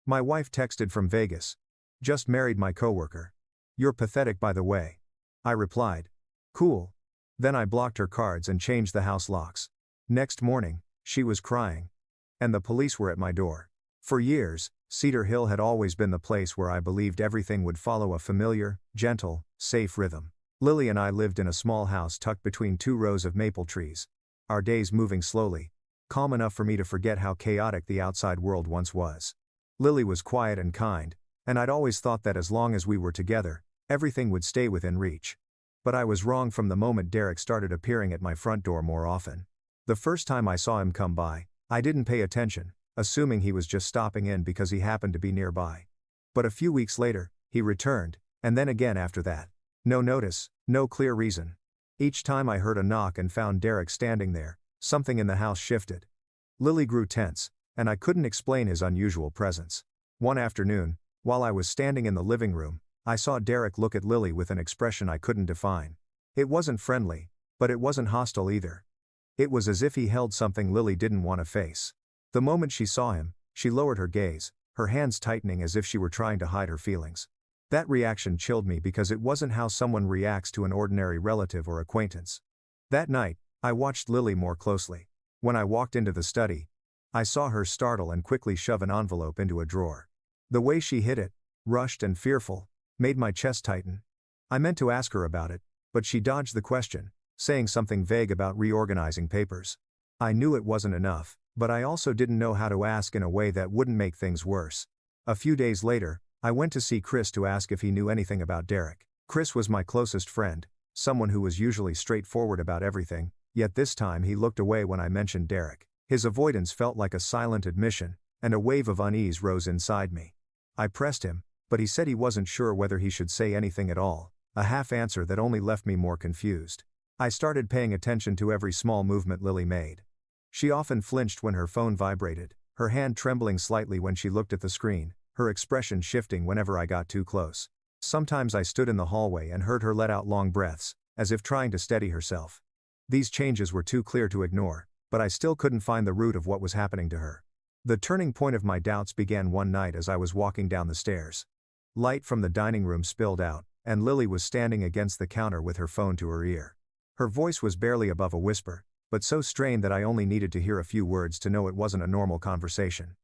My wife texted from Vegas. Just married my coworker. You're pathetic by the way. I replied. Cool. Then I blocked her cards and changed the house locks. Next morning, she was crying. And the police were at my door. For years, Cedar Hill had always been the place where I believed everything would follow a familiar, gentle, safe rhythm. Lily and I lived in a small house tucked between 2 rows of maple trees. Our days moving slowly, calm enough for me to forget how chaotic the outside world once was. Lily was quiet and kind, and I'd always thought that as long as we were together, everything would stay within reach. But I was wrong from the moment Derek started appearing at my front door more often. The first time I saw him come by, I didn't pay attention, assuming he was just stopping in because he happened to be nearby. But a few weeks later, he returned, and then again after that. No notice, no clear reason. Each time I heard a knock and found Derek standing there, something in the house shifted. Lily grew tense, and I couldn't explain his unusual presence. One afternoon, while I was standing in the living room, I saw Derek look at Lily with an expression I couldn't define. It wasn't friendly, but it wasn't hostile either. It was as if he held something Lily didn't want to face. The moment she saw him, she lowered her gaze, her hands tightening as if she were trying to hide her feelings. That reaction chilled me because it wasn't how someone reacts to an ordinary relative or acquaintance. That night, I watched Lily more closely. When I walked into the study, I saw her startle and quickly shove an envelope into a drawer. The way she hid it, rushed and fearful, made my chest tighten. I meant to ask her about it, but she dodged the question, saying something vague about reorganizing papers. I knew it wasn't enough, but I also didn't know how to ask in a way that wouldn't make things worse. A few days later, I went to see Chris to ask if he knew anything about Derek. Chris was my closest friend, someone who was usually straightforward about everything, yet this time he looked away when I mentioned Derek. His avoidance felt like a silent admission, and a wave of unease rose inside me. I pressed him, but he said he wasn't sure whether he should say anything at all, a half answer that only left me more confused. I started paying attention to every small movement Lily made. She often flinched when her phone vibrated, her hand trembling slightly when she looked at the screen, her expression shifting whenever I got too close. Sometimes I stood in the hallway and heard her let out long breaths, as if trying to steady herself. These changes were too clear to ignore, but I still couldn't find the root of what was happening to her. The turning point of my doubts began one night as I was walking down the stairs. Light from the dining room spilled out, and Lily was standing against the counter with her phone to her ear. Her voice was barely above a whisper, but so strained that I only needed to hear a few words to know it wasn't a normal conversation.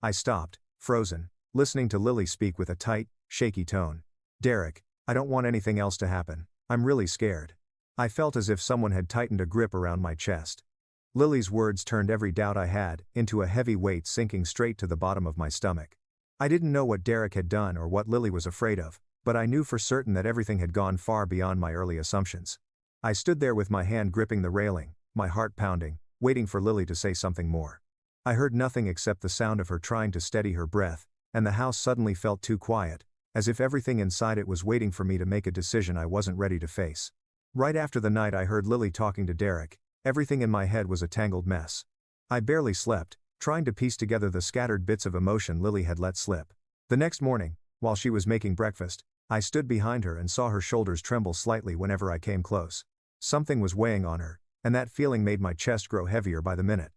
I stopped, frozen, listening to Lily speak with a tight, shaky tone. Derek, I don't want anything else to happen. I'm really scared. I felt as if someone had tightened a grip around my chest. Lily's words turned every doubt I had into a heavy weight sinking straight to the bottom of my stomach. I didn't know what Derek had done or what Lily was afraid of, but I knew for certain that everything had gone far beyond my early assumptions. I stood there with my hand gripping the railing, my heart pounding, waiting for Lily to say something more. I heard nothing except the sound of her trying to steady her breath, and the house suddenly felt too quiet, as if everything inside it was waiting for me to make a decision I wasn't ready to face. Right after the night I heard Lily talking to Derek, everything in my head was a tangled mess. I barely slept, trying to piece together the scattered bits of emotion Lily had let slip. The next morning, while she was making breakfast, I stood behind her and saw her shoulders tremble slightly whenever I came close. Something was weighing on her, and that feeling made my chest grow heavier by the minute.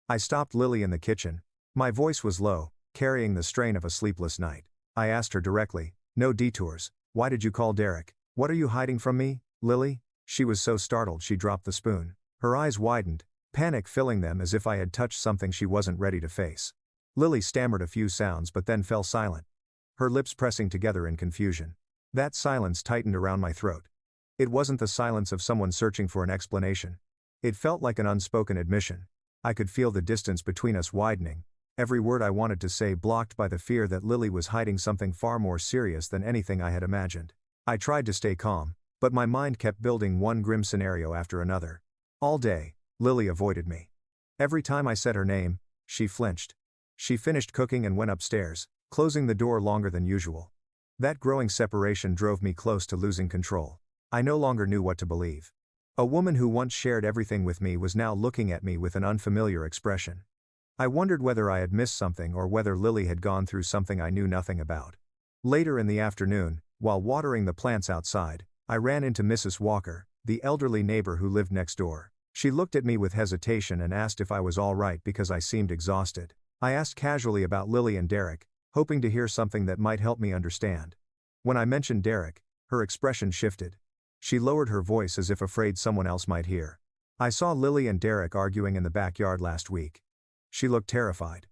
I stopped Lily in the kitchen. My voice was low, carrying the strain of a sleepless night. I asked her directly, no detours, why did you call Derek? What are you hiding from me, Lily? She was so startled she dropped the spoon. Her eyes widened, panic filling them as if I had touched something she wasn't ready to face. Lily stammered a few sounds but then fell silent, her lips pressing together in confusion. That silence tightened around my throat. It wasn't the silence of someone searching for an explanation. It felt like an unspoken admission. I could feel the distance between us widening, every word I wanted to say blocked by the fear that Lily was hiding something far more serious than anything I had imagined. I tried to stay calm, but my mind kept building one grim scenario after another. All day, Lily avoided me. Every time I said her name, she flinched. She finished cooking and went upstairs, closing the door longer than usual. That growing separation drove me close to losing control. I no longer knew what to believe. A woman who once shared everything with me was now looking at me with an unfamiliar expression. I wondered whether I had missed something or whether Lily had gone through something I knew nothing about. Later in the afternoon, while watering the plants outside, I ran into Mrs. Walker, the elderly neighbor who lived next door. She looked at me with hesitation and asked if I was all right because I seemed exhausted. I asked casually about Lily and Derek, hoping to hear something that might help me understand. When I mentioned Derek, her expression shifted. She lowered her voice as if afraid someone else might hear. "I saw Lily and Derek arguing in the backyard last week." She looked terrified.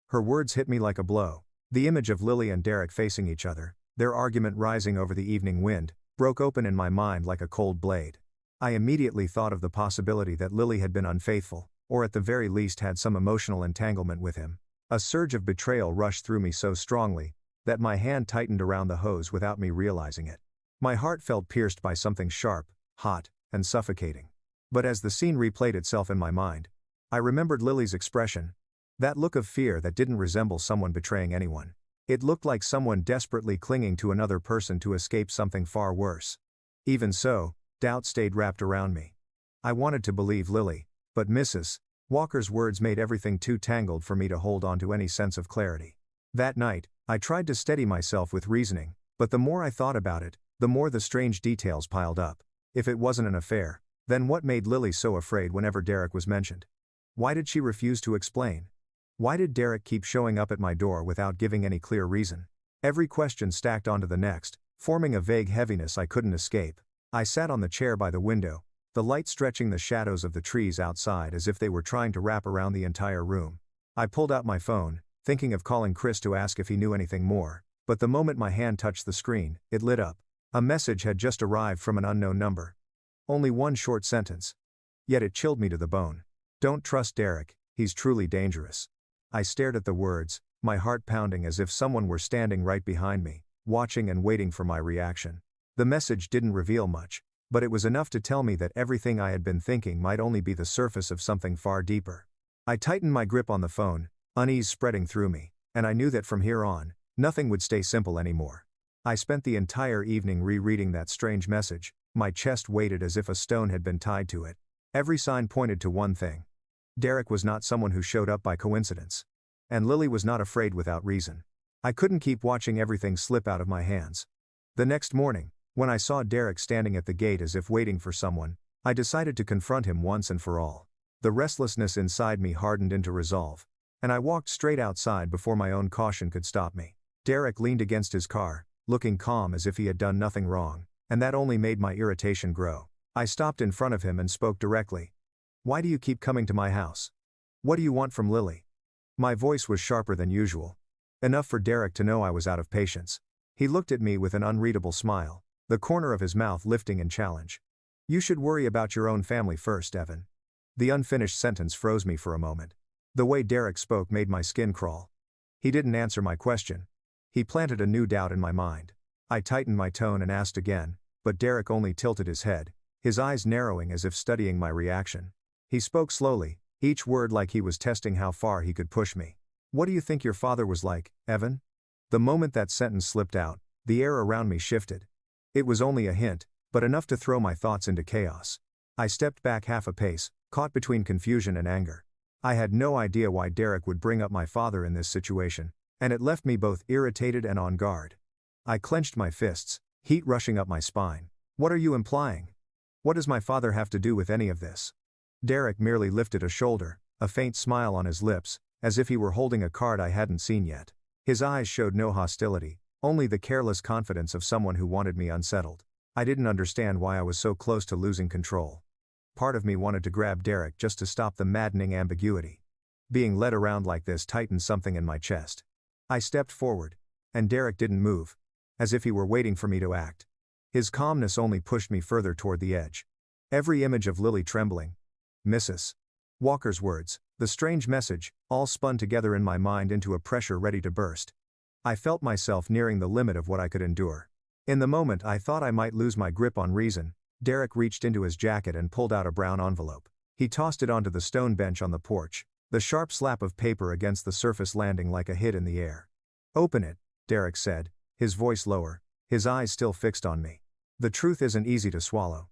Her words hit me like a blow. The image of Lily and Derek facing each other, their argument rising over the evening wind, broke open in my mind like a cold blade. I immediately thought of the possibility that Lily had been unfaithful, or at the very least had some emotional entanglement with him. A surge of betrayal rushed through me so strongly that my hand tightened around the hose without me realizing it. My heart felt pierced by something sharp, hot, and suffocating. But as the scene replayed itself in my mind, I remembered Lily's expression. That look of fear that didn't resemble someone betraying anyone. It looked like someone desperately clinging to another person to escape something far worse. Even so, doubt stayed wrapped around me. I wanted to believe Lily, but Mrs. Walker's words made everything too tangled for me to hold on to any sense of clarity. That night, I tried to steady myself with reasoning, but the more I thought about it, the more the strange details piled up. If it wasn't an affair, then what made Lily so afraid whenever Derek was mentioned? Why did she refuse to explain? Why did Derek keep showing up at my door without giving any clear reason? Every question stacked onto the next, forming a vague heaviness I couldn't escape. I sat on the chair by the window, the light stretching the shadows of the trees outside as if they were trying to wrap around the entire room. I pulled out my phone, thinking of calling Chris to ask if he knew anything more, but the moment my hand touched the screen, it lit up. A message had just arrived from an unknown number. Only one short sentence. Yet it chilled me to the bone. "Don't trust Derek, he's truly dangerous." I stared at the words, my heart pounding as if someone were standing right behind me, watching and waiting for my reaction. The message didn't reveal much, but it was enough to tell me that everything I had been thinking might only be the surface of something far deeper. I tightened my grip on the phone, unease spreading through me, and I knew that from here on, nothing would stay simple anymore. I spent the entire evening rereading that strange message, my chest weighted as if a stone had been tied to it. Every sign pointed to one thing. Derek was not someone who showed up by coincidence. And Lily was not afraid without reason. I couldn't keep watching everything slip out of my hands. The next morning, when I saw Derek standing at the gate as if waiting for someone, I decided to confront him once and for all. The restlessness inside me hardened into resolve, and I walked straight outside before my own caution could stop me. Derek leaned against his car, looking calm as if he had done nothing wrong, and that only made my irritation grow. I stopped in front of him and spoke directly. "Why do you keep coming to my house? What do you want from Lily?" My voice was sharper than usual. Enough for Derek to know I was out of patience. He looked at me with an unreadable smile, the corner of his mouth lifting in challenge. "You should worry about your own family first, Evan." The unfinished sentence froze me for a moment. The way Derek spoke made my skin crawl. He didn't answer my question. He planted a new doubt in my mind. I tightened my tone and asked again, but Derek only tilted his head, his eyes narrowing as if studying my reaction. He spoke slowly, each word like he was testing how far he could push me. "What do you think your father was like, Evan?" The moment that sentence slipped out, the air around me shifted. It was only a hint, but enough to throw my thoughts into chaos. I stepped back half a pace, caught between confusion and anger. I had no idea why Derek would bring up my father in this situation, and it left me both irritated and on guard. I clenched my fists, heat rushing up my spine. "What are you implying? What does my father have to do with any of this?" Derek merely lifted a shoulder, a faint smile on his lips, as if he were holding a card I hadn't seen yet. His eyes showed no hostility, only the careless confidence of someone who wanted me unsettled. I didn't understand why I was so close to losing control. Part of me wanted to grab Derek just to stop the maddening ambiguity. Being led around like this tightened something in my chest. I stepped forward, and Derek didn't move, as if he were waiting for me to act. His calmness only pushed me further toward the edge. Every image of Lily trembling, Mrs. Walker's words, the strange message, all spun together in my mind into a pressure ready to burst. I felt myself nearing the limit of what I could endure. In the moment I thought I might lose my grip on reason, Derek reached into his jacket and pulled out a brown envelope. He tossed it onto the stone bench on the porch, the sharp slap of paper against the surface landing like a hit in the air. "Open it," Derek said, his voice lower, his eyes still fixed on me. "The truth isn't easy to swallow."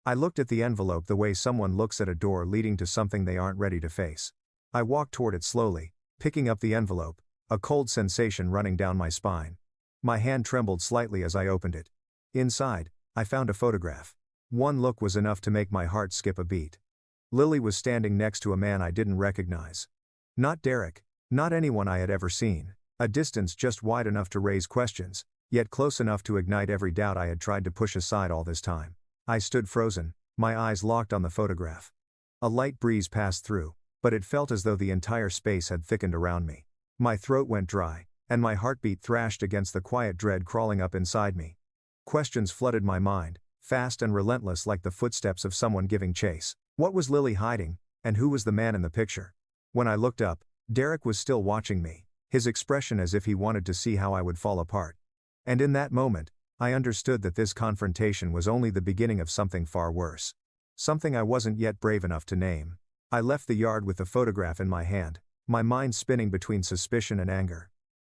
I looked at the envelope the way someone looks at a door leading to something they aren't ready to face. I walked toward it slowly, picking up the envelope, a cold sensation running down my spine. My hand trembled slightly as I opened it. Inside, I found a photograph. One look was enough to make my heart skip a beat. Lily was standing next to a man I didn't recognize. Not Derek, not anyone I had ever seen. A distance just wide enough to raise questions, yet close enough to ignite every doubt I had tried to push aside all this time. I stood frozen, my eyes locked on the photograph. A light breeze passed through, but it felt as though the entire space had thickened around me. My throat went dry, and my heartbeat thrashed against the quiet dread crawling up inside me. Questions flooded my mind, fast and relentless like the footsteps of someone giving chase. What was Lily hiding, and who was the man in the picture? When I looked up, Derek was still watching me, his expression as if he wanted to see how I would fall apart. And in that moment, I understood that this confrontation was only the beginning of something far worse. Something I wasn't yet brave enough to name. I left the yard with the photograph in my hand, my mind spinning between suspicion and anger.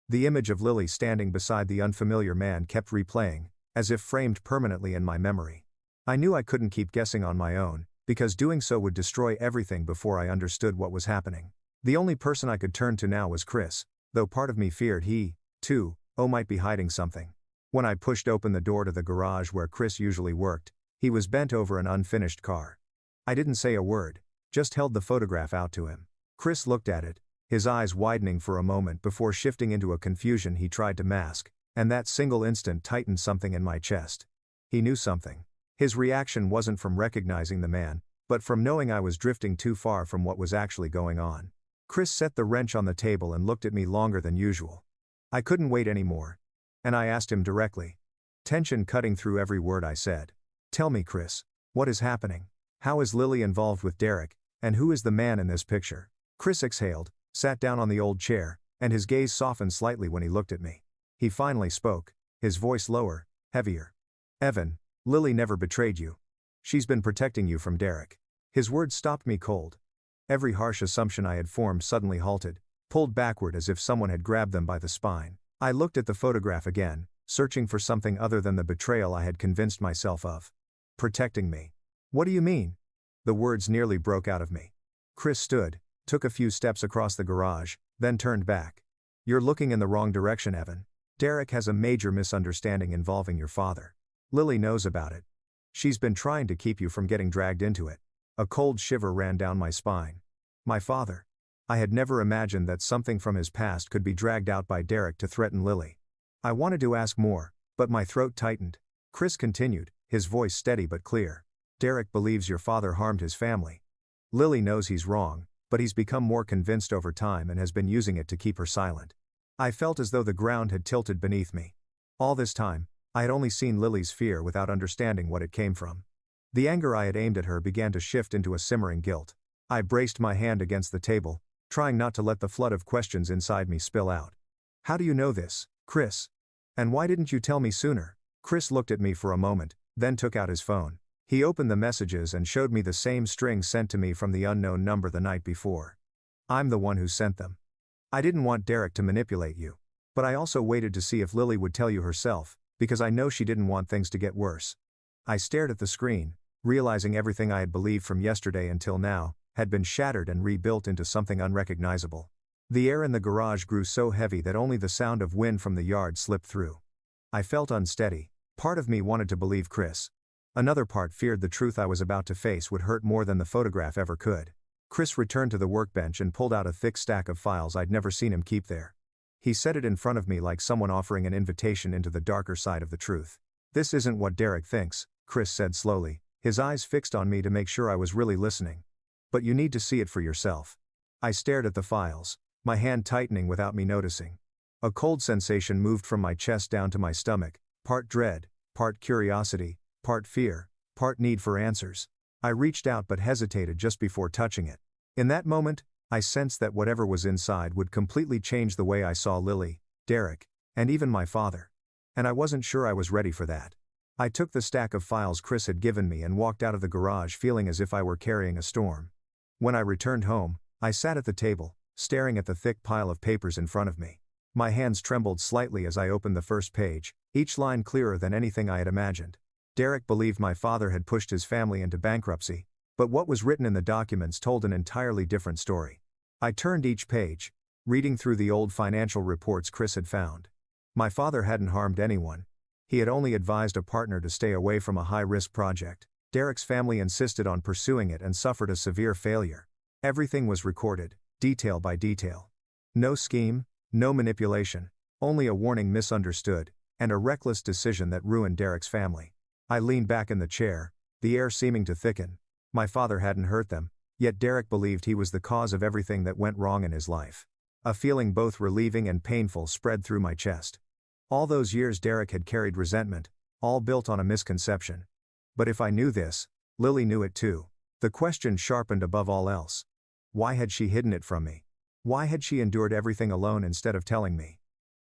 The image of Lily standing beside the unfamiliar man kept replaying, as if framed permanently in my memory. I knew I couldn't keep guessing on my own, because doing so would destroy everything before I understood what was happening. The only person I could turn to now was Chris, though part of me feared he, too, might be hiding something. When I pushed open the door to the garage where Chris usually worked, he was bent over an unfinished car. I didn't say a word, just held the photograph out to him. Chris looked at it, his eyes widening for a moment before shifting into a confusion he tried to mask, and that single instant tightened something in my chest. He knew something. His reaction wasn't from recognizing the man, but from knowing I was drifting too far from what was actually going on. Chris set the wrench on the table and looked at me longer than usual. I couldn't wait anymore. And I asked him directly. Tension cutting through every word I said. Tell me, Chris, what is happening? How is Lily involved with Derek, and who is the man in this picture? Chris exhaled, sat down on the old chair, and his gaze softened slightly when he looked at me. He finally spoke, his voice lower, heavier. Evan, Lily never betrayed you. She's been protecting you from Derek. His words stopped me cold. Every harsh assumption I had formed suddenly halted, pulled backward as if someone had grabbed them by the spine. I looked at the photograph again, searching for something other than the betrayal I had convinced myself of. Protecting me. What do you mean? The words nearly broke out of me. Chris stood, took a few steps across the garage, then turned back. You're looking in the wrong direction, Evan. Derek has a major misunderstanding involving your father. Lily knows about it. She's been trying to keep you from getting dragged into it. A cold shiver ran down my spine. My father. I had never imagined that something from his past could be dragged out by Derek to threaten Lily. I wanted to ask more, but my throat tightened. Chris continued, his voice steady but clear. Derek believes your father harmed his family. Lily knows he's wrong, but he's become more convinced over time and has been using it to keep her silent. I felt as though the ground had tilted beneath me. All this time, I had only seen Lily's fear without understanding what it came from. The anger I had aimed at her began to shift into a simmering guilt. I braced my hand against the table, trying not to let the flood of questions inside me spill out. How do you know this, Chris? And why didn't you tell me sooner? Chris looked at me for a moment, then took out his phone. He opened the messages and showed me the same string sent to me from the unknown number the night before. I'm the one who sent them. I didn't want Derek to manipulate you. But I also waited to see if Lily would tell you herself, because I know she didn't want things to get worse. I stared at the screen, realizing everything I had believed from yesterday until now had been shattered and rebuilt into something unrecognizable. The air in the garage grew so heavy that only the sound of wind from the yard slipped through. I felt unsteady. Part of me wanted to believe Chris. Another part feared the truth I was about to face would hurt more than the photograph ever could. Chris returned to the workbench and pulled out a thick stack of files I'd never seen him keep there. He set it in front of me like someone offering an invitation into the darker side of the truth. This isn't what Derek thinks, Chris said slowly, his eyes fixed on me to make sure I was really listening. But you need to see it for yourself. I stared at the files, my hand tightening without me noticing. A cold sensation moved from my chest down to my stomach, part dread, part curiosity, part fear, part need for answers. I reached out but hesitated just before touching it. In that moment, I sensed that whatever was inside would completely change the way I saw Lily, Derek, and even my father. And I wasn't sure I was ready for that. I took the stack of files Chris had given me and walked out of the garage feeling as if I were carrying a storm. When I returned home, I sat at the table, staring at the thick pile of papers in front of me. My hands trembled slightly as I opened the first page, each line clearer than anything I had imagined. Derek believed my father had pushed his family into bankruptcy, but what was written in the documents told an entirely different story. I turned each page, reading through the old financial reports Chris had found. My father hadn't harmed anyone. He had only advised a partner to stay away from a high-risk project. Derek's family insisted on pursuing it and suffered a severe failure. Everything was recorded, detail by detail. No scheme, No manipulation, only a warning misunderstood, and a reckless decision that ruined Derek's family. I leaned back in the chair, the air seeming to thicken. My father hadn't hurt them, yet Derek believed he was the cause of everything that went wrong in his life. A feeling both relieving and painful spread through my chest. All those years Derek had carried resentment, all built on a misconception. But if I knew this, Lily knew it too. The question sharpened above all else. Why had she hidden it from me? Why had she endured everything alone instead of telling me?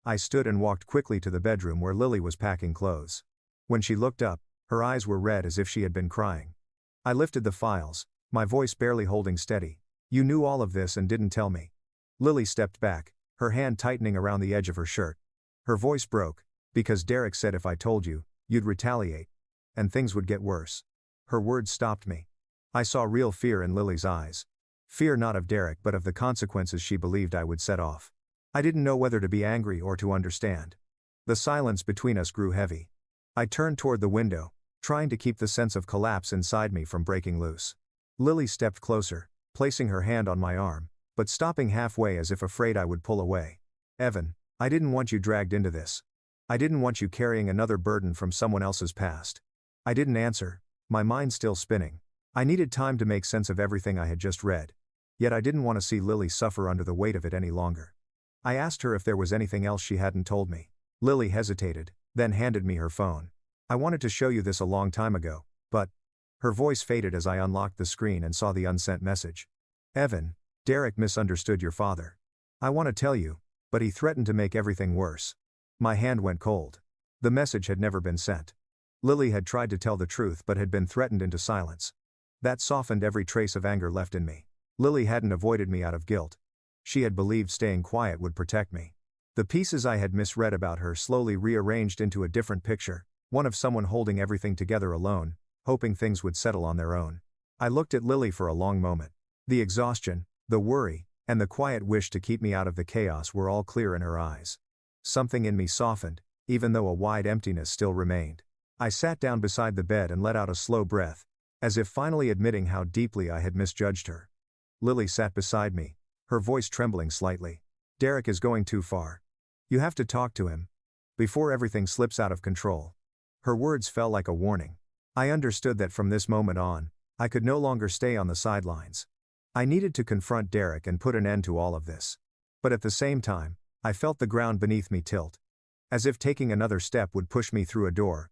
I stood and walked quickly to the bedroom where Lily was packing clothes. When she looked up, her eyes were red as if she had been crying. I lifted the files, my voice barely holding steady. "You knew all of this and didn't tell me." Lily stepped back, her hand tightening around the edge of her shirt. Her voice broke, "Because Derek said if I told you, you'd retaliate. And things would get worse." Her words stopped me. I saw real fear in Lily's eyes. Fear not of Derek but of the consequences she believed I would set off. I didn't know whether to be angry or to understand. The silence between us grew heavy. I turned toward the window, trying to keep the sense of collapse inside me from breaking loose. Lily stepped closer, placing her hand on my arm, but stopping halfway as if afraid I would pull away. "Evan, I didn't want you dragged into this. I didn't want you carrying another burden from someone else's past." I didn't answer, my mind still spinning. I needed time to make sense of everything I had just read. Yet I didn't want to see Lily suffer under the weight of it any longer. I asked her if there was anything else she hadn't told me. Lily hesitated, then handed me her phone. "I wanted to show you this a long time ago, but..." Her voice faded as I unlocked the screen and saw the unsent message. "Evan, Derek misunderstood your father. I want to tell you, but he threatened to make everything worse." My hand went cold. The message had never been sent. Lily had tried to tell the truth but had been threatened into silence. That softened every trace of anger left in me. Lily hadn't avoided me out of guilt. She had believed staying quiet would protect me. The pieces I had misread about her slowly rearranged into a different picture, one of someone holding everything together alone, hoping things would settle on their own. I looked at Lily for a long moment. The exhaustion, the worry, and the quiet wish to keep me out of the chaos were all clear in her eyes. Something in me softened, even though a wide emptiness still remained. I sat down beside the bed and let out a slow breath, as if finally admitting how deeply I had misjudged her. Lily sat beside me, her voice trembling slightly. "Derek is going too far. You have to talk to him before everything slips out of control." Her words fell like a warning. I understood that from this moment on, I could no longer stay on the sidelines. I needed to confront Derek and put an end to all of this. But at the same time, I felt the ground beneath me tilt. As if taking another step would push me through a door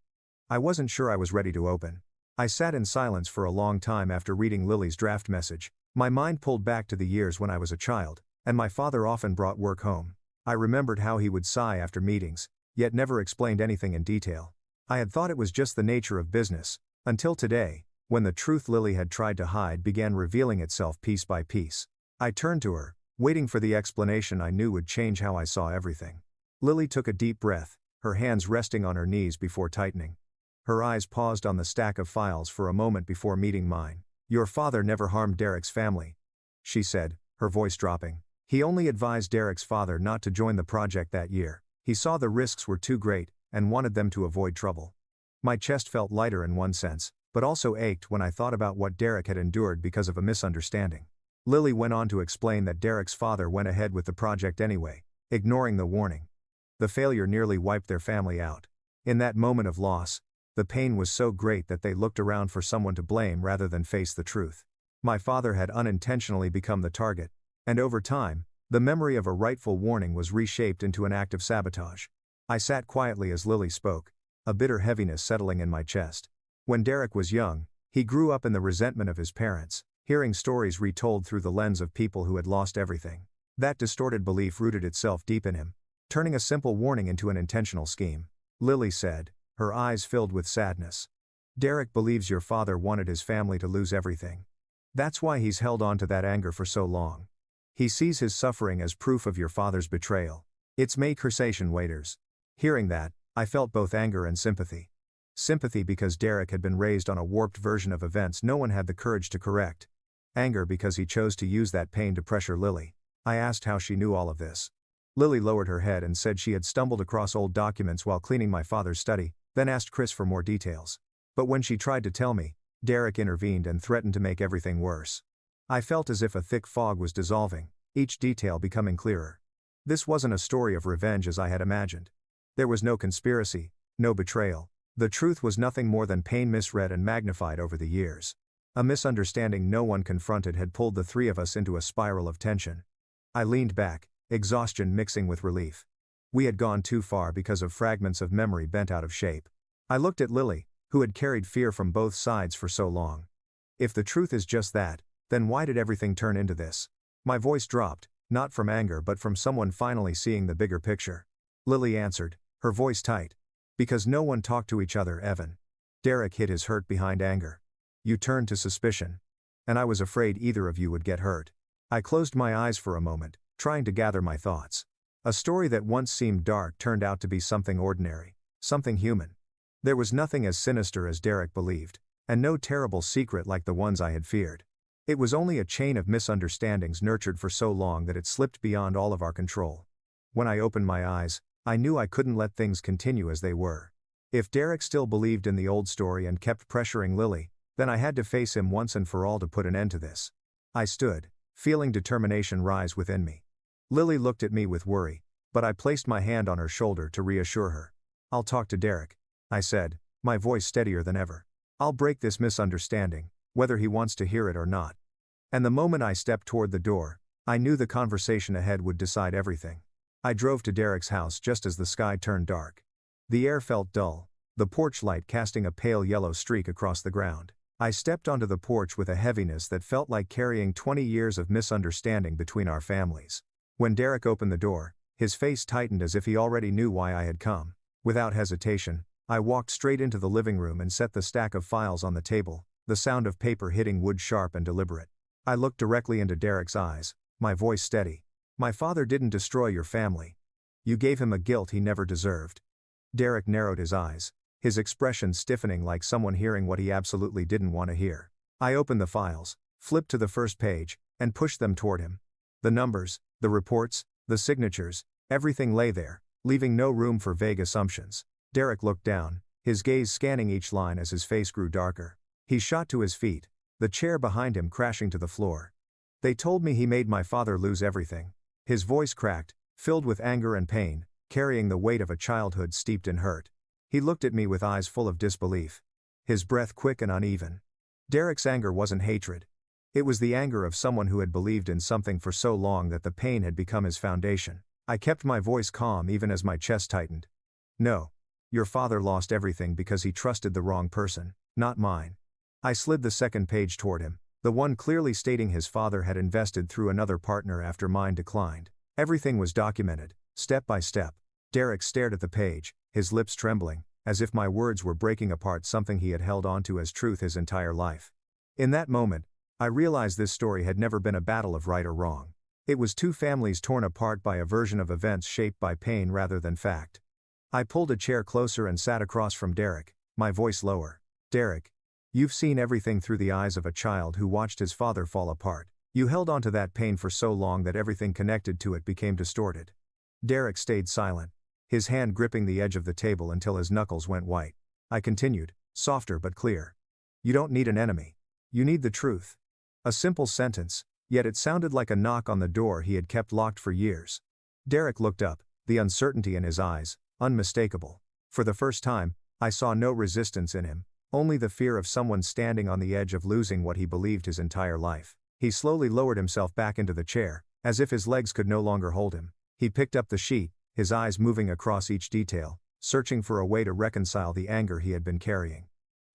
I wasn't sure I was ready to open. I sat in silence for a long time after reading Lily's draft message. My mind pulled back to the years when I was a child, and my father often brought work home. I remembered how he would sigh after meetings, yet never explained anything in detail. I had thought it was just the nature of business, until today, when the truth Lily had tried to hide began revealing itself piece by piece. I turned to her, waiting for the explanation I knew would change how I saw everything. Lily took a deep breath, her hands resting on her knees before tightening. Her eyes paused on the stack of files for a moment before meeting mine. "Your father never harmed Derek's family," she said, her voice dropping. "He only advised Derek's father not to join the project that year. He saw the risks were too great, and wanted them to avoid trouble." My chest felt lighter in one sense, but also ached when I thought about what Derek had endured because of a misunderstanding. Lily went on to explain that Derek's father went ahead with the project anyway, ignoring the warning. The failure nearly wiped their family out. In that moment of loss, the pain was so great that they looked around for someone to blame rather than face the truth. My father had unintentionally become the target, and over time, the memory of a rightful warning was reshaped into an act of sabotage. I sat quietly as Lily spoke, a bitter heaviness settling in my chest. When Derek was young, he grew up in the resentment of his parents, hearing stories retold through the lens of people who had lost everything. That distorted belief rooted itself deep in him, turning a simple warning into an intentional scheme. Lily said, her eyes filled with sadness. "Derek believes your father wanted his family to lose everything. That's why he's held on to that anger for so long. He sees his suffering as proof of your father's betrayal. It's made cursation waiters." Hearing that, I felt both anger and sympathy. Sympathy because Derek had been raised on a warped version of events no one had the courage to correct. Anger because he chose to use that pain to pressure Lily. I asked how she knew all of this. Lily lowered her head and said she had stumbled across old documents while cleaning my father's study, then asked Chris for more details. But when she tried to tell me, Derek intervened and threatened to make everything worse. I felt as if a thick fog was dissolving, each detail becoming clearer. This wasn't a story of revenge as I had imagined. There was no conspiracy, no betrayal. The truth was nothing more than pain misread and magnified over the years. A misunderstanding no one confronted had pulled the three of us into a spiral of tension. I leaned back, exhaustion mixing with relief. We had gone too far because of fragments of memory bent out of shape. I looked at Lily, who had carried fear from both sides for so long. If the truth is just that, then why did everything turn into this? My voice dropped, not from anger but from someone finally seeing the bigger picture. Lily answered, her voice tight. Because no one talked to each other, Evan. Derek hid his hurt behind anger. You turned to suspicion. And I was afraid either of you would get hurt. I closed my eyes for a moment, trying to gather my thoughts. A story that once seemed dark turned out to be something ordinary, something human. There was nothing as sinister as Derek believed, and no terrible secret like the ones I had feared. It was only a chain of misunderstandings nurtured for so long that it slipped beyond all of our control. When I opened my eyes, I knew I couldn't let things continue as they were. If Derek still believed in the old story and kept pressuring Lily, then I had to face him once and for all to put an end to this. I stood, feeling determination rise within me. Lily looked at me with worry, but I placed my hand on her shoulder to reassure her. I'll talk to Derek, I said, my voice steadier than ever. I'll break this misunderstanding, whether he wants to hear it or not. And the moment I stepped toward the door, I knew the conversation ahead would decide everything. I drove to Derek's house just as the sky turned dark. The air felt dull, the porch light casting a pale yellow streak across the ground. I stepped onto the porch with a heaviness that felt like carrying 20 years of misunderstanding between our families. When Derek opened the door, his face tightened as if he already knew why I had come. Without hesitation, I walked straight into the living room and set the stack of files on the table, the sound of paper hitting wood sharp and deliberate. I looked directly into Derek's eyes, my voice steady. My father didn't destroy your family. You gave him a guilt he never deserved. Derek narrowed his eyes, his expression stiffening like someone hearing what he absolutely didn't want to hear. I opened the files, flipped to the first page, and pushed them toward him. The numbers, the reports, the signatures, everything lay there, leaving no room for vague assumptions. Derek looked down, his gaze scanning each line as his face grew darker. He shot to his feet, the chair behind him crashing to the floor. They told me he made my father lose everything. His voice cracked, filled with anger and pain, carrying the weight of a childhood steeped in hurt. He looked at me with eyes full of disbelief. His breath quick and uneven. Derek's anger wasn't hatred. It was the anger of someone who had believed in something for so long that the pain had become his foundation. I kept my voice calm even as my chest tightened. No. Your father lost everything because he trusted the wrong person, not mine. I slid the second page toward him, the one clearly stating his father had invested through another partner after mine declined. Everything was documented, step by step. Derek stared at the page, his lips trembling, as if my words were breaking apart something he had held onto as truth his entire life. In that moment, I realized this story had never been a battle of right or wrong. It was two families torn apart by a version of events shaped by pain rather than fact. I pulled a chair closer and sat across from Derek, my voice lower. Derek, you've seen everything through the eyes of a child who watched his father fall apart. You held onto that pain for so long that everything connected to it became distorted. Derek stayed silent, his hand gripping the edge of the table until his knuckles went white. I continued, softer but clear. You don't need an enemy. You need the truth. A simple sentence, yet it sounded like a knock on the door he had kept locked for years. Derek looked up, the uncertainty in his eyes, unmistakable. For the first time, I saw no resistance in him, only the fear of someone standing on the edge of losing what he believed his entire life. He slowly lowered himself back into the chair, as if his legs could no longer hold him. He picked up the sheet, his eyes moving across each detail, searching for a way to reconcile the anger he had been carrying.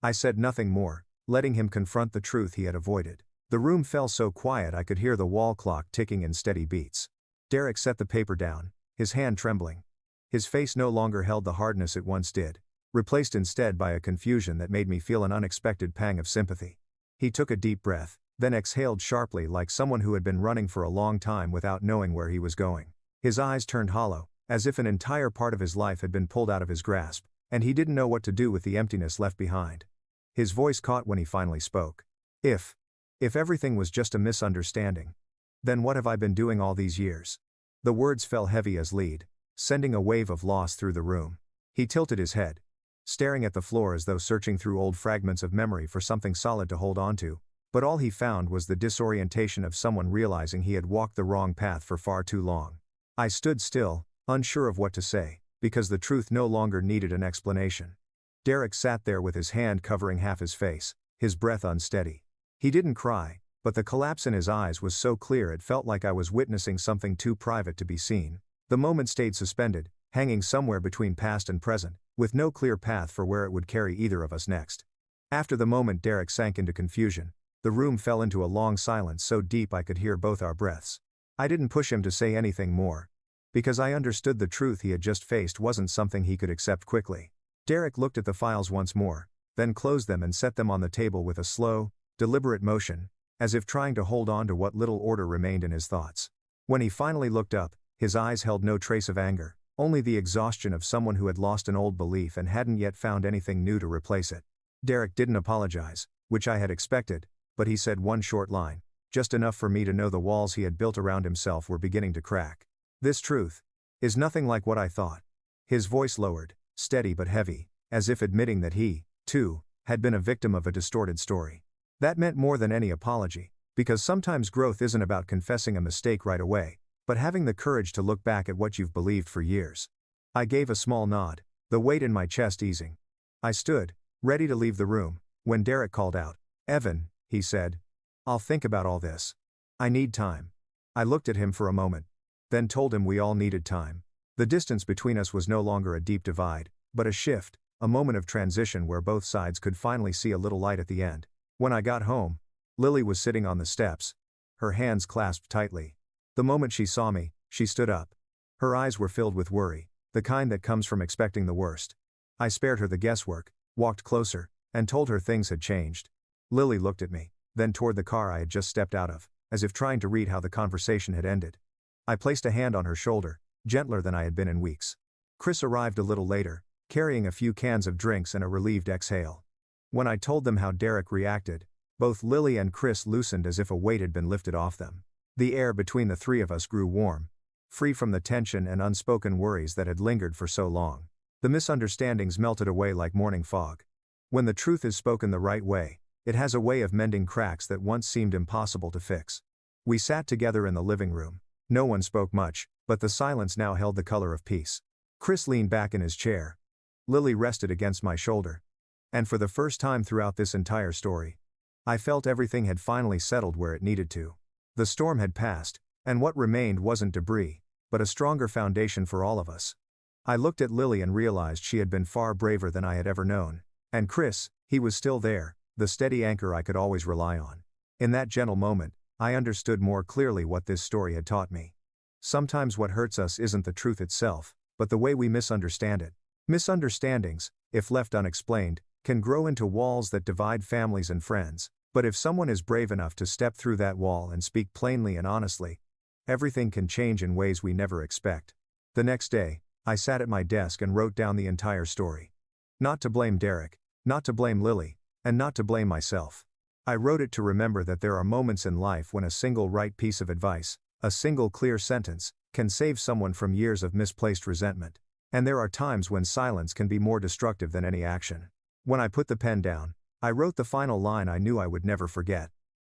I said nothing more, letting him confront the truth he had avoided. The room fell so quiet I could hear the wall clock ticking in steady beats. Derek set the paper down, his hand trembling. His face no longer held the hardness it once did, replaced instead by a confusion that made me feel an unexpected pang of sympathy. He took a deep breath, then exhaled sharply like someone who had been running for a long time without knowing where he was going. His eyes turned hollow, as if an entire part of his life had been pulled out of his grasp, and he didn't know what to do with the emptiness left behind. His voice caught when he finally spoke. If everything was just a misunderstanding, then what have I been doing all these years? The words fell heavy as lead, sending a wave of loss through the room. He tilted his head, staring at the floor as though searching through old fragments of memory for something solid to hold onto, but all he found was the disorientation of someone realizing he had walked the wrong path for far too long. I stood still, unsure of what to say, because the truth no longer needed an explanation. Derek sat there with his hand covering half his face, his breath unsteady. He didn't cry, but the collapse in his eyes was so clear it felt like I was witnessing something too private to be seen. The moment stayed suspended, hanging somewhere between past and present, with no clear path for where it would carry either of us next. After the moment Derek sank into confusion, the room fell into a long silence so deep I could hear both our breaths. I didn't push him to say anything more, because I understood the truth he had just faced wasn't something he could accept quickly. Derek looked at the files once more, then closed them and set them on the table with a slow, deliberate motion, as if trying to hold on to what little order remained in his thoughts. When he finally looked up, his eyes held no trace of anger, only the exhaustion of someone who had lost an old belief and hadn't yet found anything new to replace it. Derek didn't apologize, which I had expected, but he said one short line, just enough for me to know the walls he had built around himself were beginning to crack. "This truth is nothing like what I thought." His voice lowered, steady but heavy, as if admitting that he, too, had been a victim of a distorted story. That meant more than any apology, because sometimes growth isn't about confessing a mistake right away, but having the courage to look back at what you've believed for years. I gave a small nod, the weight in my chest easing. I stood, ready to leave the room, when Derek called out, "Evan," he said. "I'll think about all this. I need time." I looked at him for a moment, then told him we all needed time. The distance between us was no longer a deep divide, but a shift, a moment of transition where both sides could finally see a little light at the end. When I got home, Lily was sitting on the steps, her hands clasped tightly. The moment she saw me, she stood up. Her eyes were filled with worry, the kind that comes from expecting the worst. I spared her the guesswork, walked closer, and told her things had changed. Lily looked at me, then toward the car I had just stepped out of, as if trying to read how the conversation had ended. I placed a hand on her shoulder, gentler than I had been in weeks. Chris arrived a little later, carrying a few cans of drinks and a relieved exhale. When I told them how Derek reacted, both Lily and Chris loosened as if a weight had been lifted off them. The air between the three of us grew warm, free from the tension and unspoken worries that had lingered for so long. The misunderstandings melted away like morning fog. When the truth is spoken the right way, it has a way of mending cracks that once seemed impossible to fix. We sat together in the living room. No one spoke much, but the silence now held the color of peace. Chris leaned back in his chair. Lily rested against my shoulder. And for the first time throughout this entire story, I felt everything had finally settled where it needed to. The storm had passed, and what remained wasn't debris, but a stronger foundation for all of us. I looked at Lily and realized she had been far braver than I had ever known. And Chris, he was still there, the steady anchor I could always rely on. In that gentle moment, I understood more clearly what this story had taught me. Sometimes what hurts us isn't the truth itself, but the way we misunderstand it. Misunderstandings, if left unexplained, can grow into walls that divide families and friends, but if someone is brave enough to step through that wall and speak plainly and honestly, everything can change in ways we never expect. The next day, I sat at my desk and wrote down the entire story. Not to blame Derek, not to blame Lily, and not to blame myself. I wrote it to remember that there are moments in life when a single right piece of advice, a single clear sentence, can save someone from years of misplaced resentment. And there are times when silence can be more destructive than any action. When I put the pen down, I wrote the final line I knew I would never forget.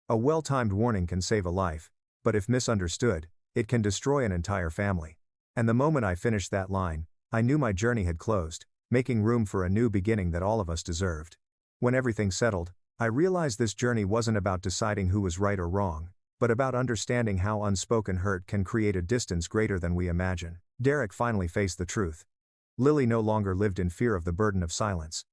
A well-timed warning can save a life, but if misunderstood, it can destroy an entire family. And the moment I finished that line, I knew my journey had closed, making room for a new beginning that all of us deserved. When everything settled, I realized this journey wasn't about deciding who was right or wrong, but about understanding how unspoken hurt can create a distance greater than we imagine. Derek finally faced the truth. Lily no longer lived in fear of the burden of silence.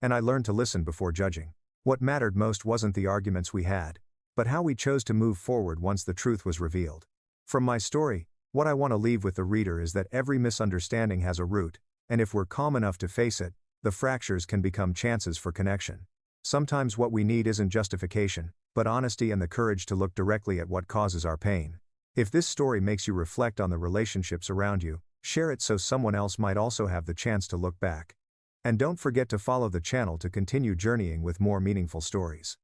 And I learned to listen before judging. What mattered most wasn't the arguments we had, but how we chose to move forward once the truth was revealed. From my story, what I want to leave with the reader is that every misunderstanding has a root, and if we're calm enough to face it, the fractures can become chances for connection. Sometimes what we need isn't justification, but honesty and the courage to look directly at what causes our pain. If this story makes you reflect on the relationships around you, share it so someone else might also have the chance to look back. And don't forget to follow the channel to continue journeying with more meaningful stories.